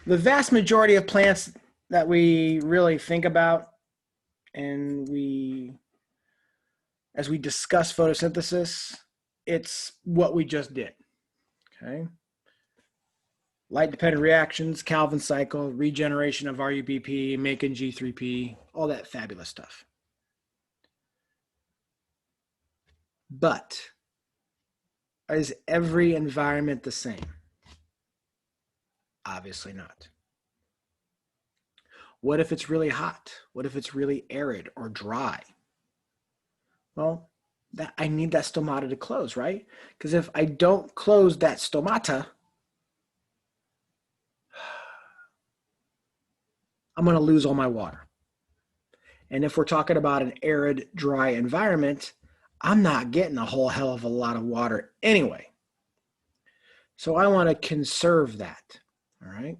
The vast majority of plants that we really think about and as we discuss photosynthesis, it's what we just did. Okay. Light-dependent reactions, Calvin cycle, regeneration of RUBP, making G3P, all that fabulous stuff. But is every environment the same? Obviously not. What if it's really hot? What if it's really arid or dry? Well, I need that stomata to close, right? Because if I don't close that stomata, I'm going to lose all my water. And if we're talking about an arid, dry environment, I'm not getting a whole hell of a lot of water anyway. So I want to conserve that, all right?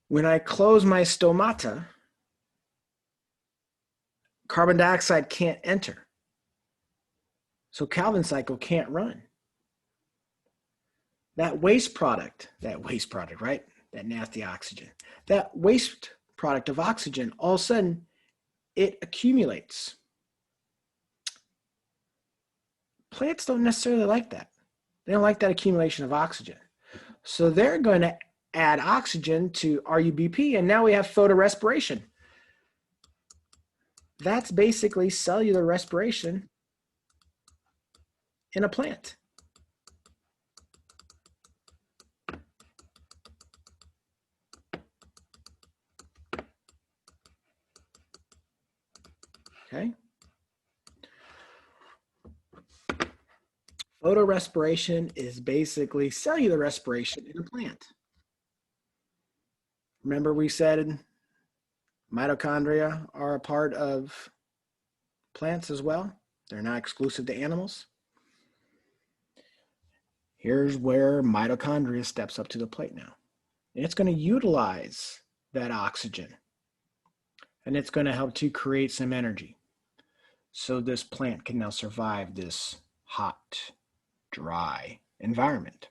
When I close my stomata, carbon dioxide can't enter. So Calvin cycle can't run. That waste product, right? That nasty oxygen. That waste product of oxygen, all of a sudden, it accumulates. Plants don't necessarily like that. They don't like that accumulation of oxygen. So they're going to add oxygen to RUBP, and now we have photorespiration. That's basically cellular respiration in a plant. Okay. Photorespiration is basically cellular respiration in a plant. Remember we said mitochondria are a part of plants as well. They're not exclusive to animals. Here's where mitochondria steps up to the plate now. And it's going to utilize that oxygen. And it's going to help to create some energy. So this plant can now survive this hot, dry environment.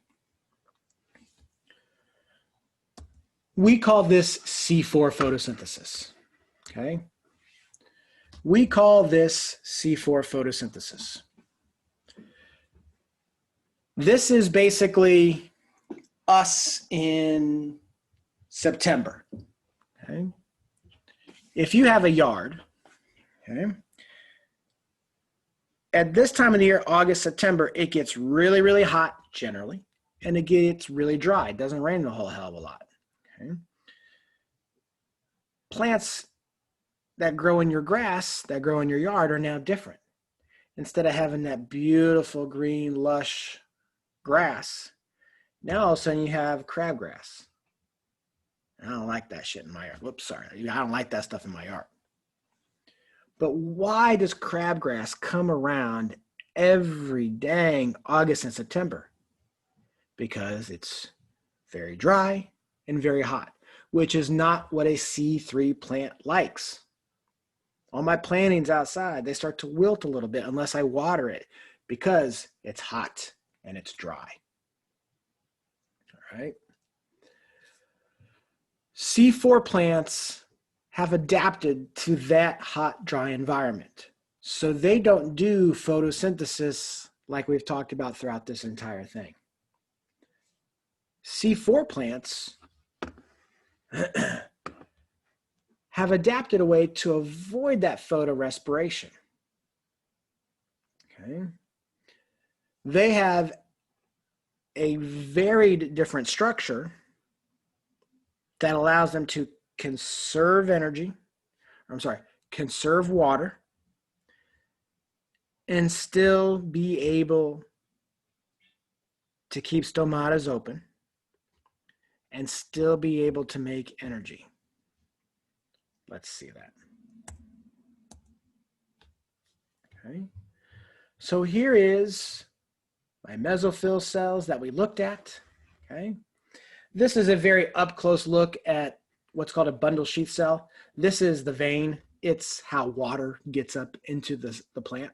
We call this C4 photosynthesis. Okay? We call this C4 photosynthesis. This is basically us in September. Okay? If you have a yard, okay, at this time of the year, August, September, it gets really, really hot generally, and it gets really dry. It doesn't rain a whole hell of a lot. Okay? Plants that grow in your grass, that grow in your yard, are now different. Instead of having that beautiful green, lush grass, now all of a sudden you have crabgrass. I don't like that shit in my yard. Whoops, sorry. I don't like that stuff in my yard. But why does crabgrass come around every dang August and September? Because it's very dry and very hot, which is not what a C3 plant likes. All my plantings outside, they start to wilt a little bit unless I water it because it's hot and it's dry. All right. C4 plants have adapted to that hot, dry environment. So they don't do photosynthesis like we've talked about throughout this entire thing. C4 plants have adapted a way to avoid that photorespiration. Okay. They have a very different structure that allows them to conserve energy, conserve water, and still be able to keep stomatas open and still be able to make energy. Let's see that. Okay. So here is my mesophyll cells that we looked at. Okay. This is a very up-close look at what's called a bundle sheath cell. This is the vein. It's how water gets up into the plant.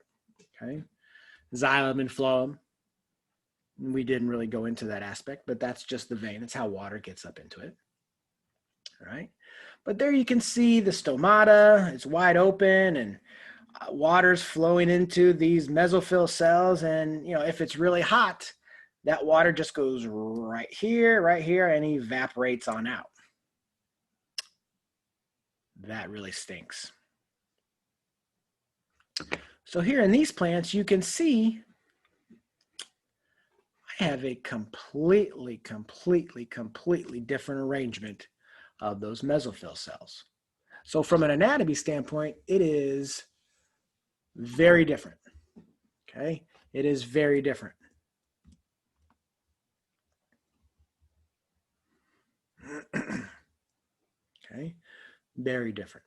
Okay. Xylem and phloem. We didn't really go into that aspect, but that's just the vein. It's how water gets up into it. All right. But there you can see the stomata. It's wide open and water's flowing into these mesophyll cells. And, if it's really hot, that water just goes right here, and evaporates on out. That really stinks. So here in these plants, you can see I have a completely different arrangement of those mesophyll cells. So from an anatomy standpoint, it is very different. Okay, it is very different. Okay, very different.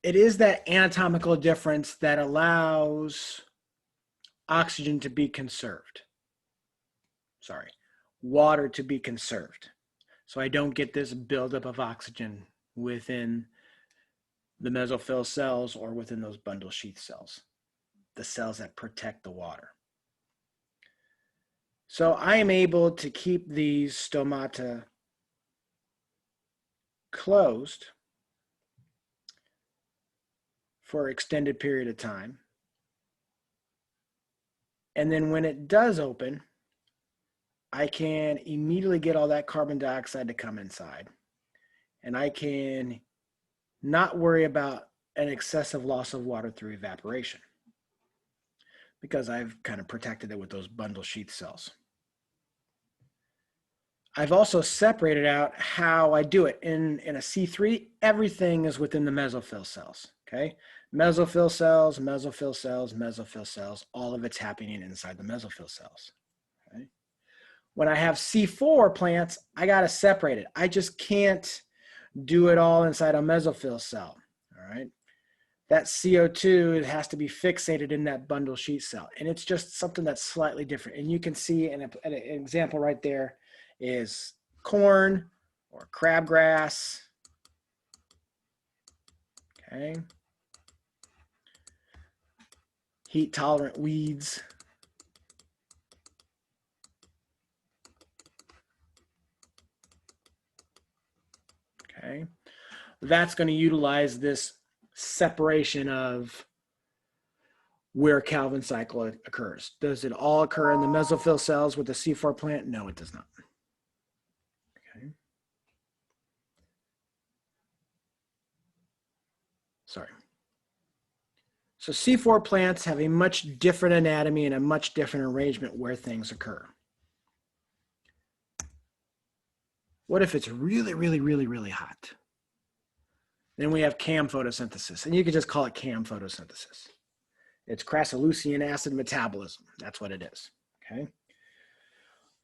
It is that anatomical difference that allows oxygen to be conserved. Sorry, water to be conserved. So I don't get this buildup of oxygen within the mesophyll cells or within those bundle sheath cells, the cells that protect the water. So I am able to keep these stomata closed for an extended period of time. And then when it does open, I can immediately get all that carbon dioxide to come inside. And I can not worry about an excessive loss of water through evaporation because I've kind of protected it with those bundle sheath cells. I've also separated out how I do it. In a C3, everything is within the mesophyll cells, okay? Mesophyll cells, mesophyll cells, mesophyll cells, all of it's happening inside the mesophyll cells, okay? When I have C4 plants, I gotta separate it. I just can't do it all inside a mesophyll cell, all right? That CO2, it has to be fixated in that bundle sheath cell. And it's just something that's slightly different. And you can see an example right there is corn or crabgrass, okay? Heat tolerant weeds. Okay, that's going to utilize this separation of where Calvin cycle occurs. Does it all occur in the mesophyll cells with the C4 plant? No, it does not. Okay. Sorry. So C4 plants have a much different anatomy and a much different arrangement where things occur. What if it's really, really, really, really hot? Then we have CAM photosynthesis, and you could just call it CAM photosynthesis. It's crassolucian acid metabolism. That's what it is, okay?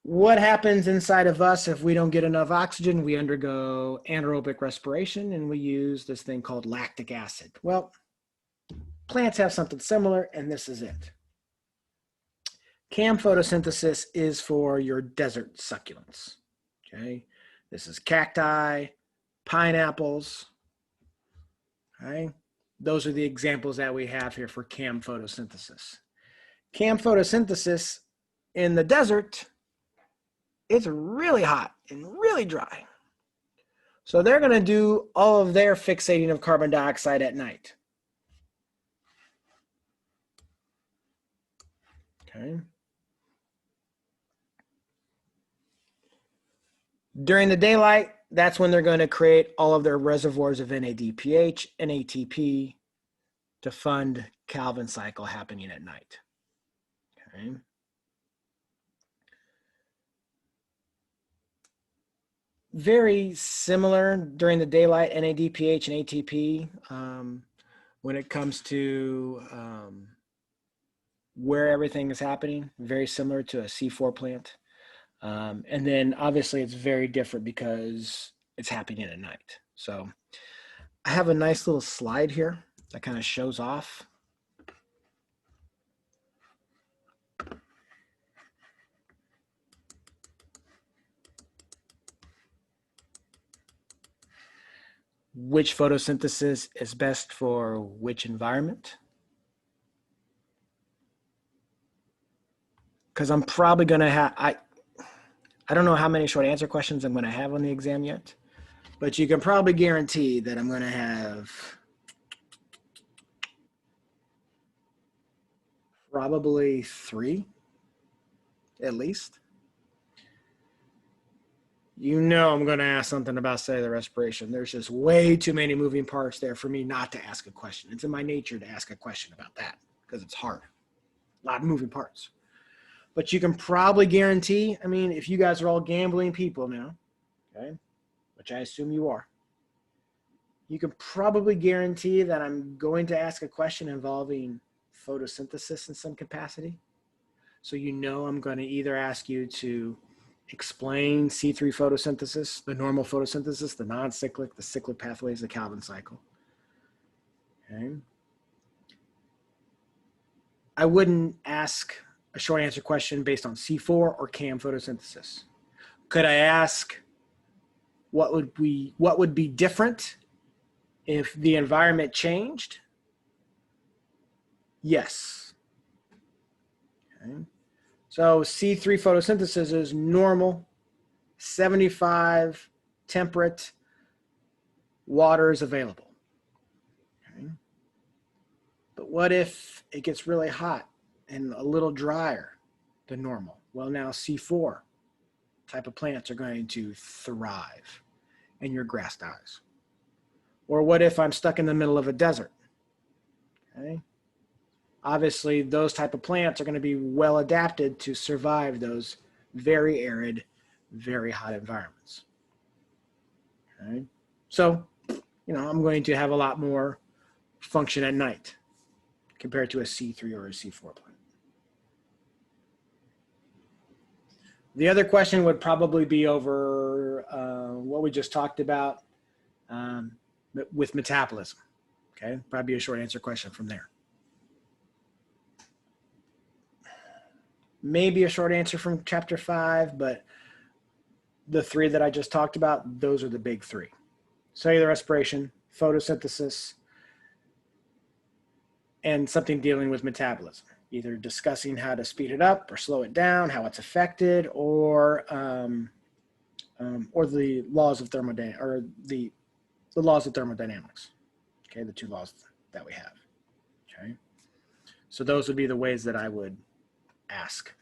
What happens inside of us if we don't get enough oxygen? We undergo anaerobic respiration, and we use this thing called lactic acid. Well, plants have something similar, and this is it. CAM photosynthesis is for your desert succulents, okay? This is cacti, pineapples. Okay? Those are the examples that we have here for CAM photosynthesis. CAM photosynthesis in the desert, it's really hot and really dry. So they're going to do all of their fixating of carbon dioxide at night. Okay. During the daylight, that's when they're going to create all of their reservoirs of NADPH and ATP to fund Calvin cycle happening at night. Okay. Very similar during the daylight, NADPH and ATP when it comes to where everything is happening, very similar to a C4 plant. And then obviously it's very different because it's happening at night. So I have a nice little slide here that kind of shows off which photosynthesis is best for which environment. Because I'm probably going to have, I don't know how many short answer questions I'm going to have on the exam yet, but you can probably guarantee that I'm going to have probably 3 at least. You know I'm going to ask something about cellular respiration. There's just way too many moving parts there for me not to ask a question. It's in my nature to ask a question about that because it's hard. A lot of moving parts. But you can probably guarantee, I mean, if you guys are all gambling people now, okay, which I assume you are, you can probably guarantee that I'm going to ask a question involving photosynthesis in some capacity. So you know I'm going to either ask you to explain C3 photosynthesis, the normal photosynthesis, the non-cyclic, the cyclic pathways, the Calvin cycle. Okay. I wouldn't ask a short answer question based on C4 or CAM photosynthesis. Could I ask what would be different if the environment changed? Yes. Okay. So C3 photosynthesis is normal, 75 temperate, water is available. Okay. But what if it gets really hot and a little drier than normal? Well, now C4 type of plants are going to thrive and your grass dies. Or what if I'm stuck in the middle of a desert? Okay. Obviously, those type of plants are going to be well adapted to survive those very arid, very hot environments. Okay. So, you know, I'm going to have a lot more function at night compared to a C3 or a C4 plant. The other question would probably be over what we just talked about with metabolism. Okay, probably a short answer question from there. Maybe a short answer from chapter 5, but the 3 that I just talked about, those are the big 3. Cellular respiration, photosynthesis, and something dealing with metabolism, either discussing how to speed it up or slow it down, how it's affected, or the laws of thermodynamics, or the laws of thermodynamics. Okay, the 2 laws that we have. Okay, so those would be the ways that I would ask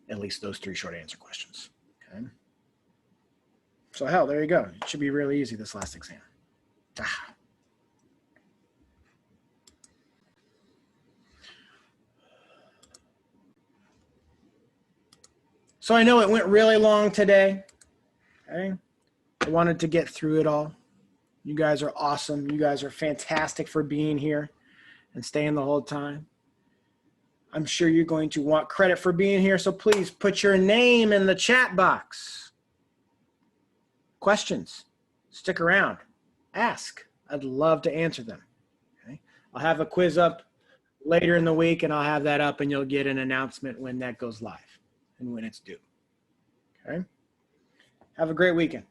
at least those 3 short answer questions. Okay, so hell, there you go. It should be really easy this last exam. So I know it went really long today. Okay, I wanted to get through it all. You guys are awesome. You guys are fantastic for being here and staying the whole time. I'm sure you're going to want credit for being here, so please put your name in the chat box. Questions, stick around, ask. I'd love to answer them. Okay? I'll have a quiz up later in the week, and I'll have that up, and you'll get an announcement when that goes live and when it's due. Okay? Have a great weekend.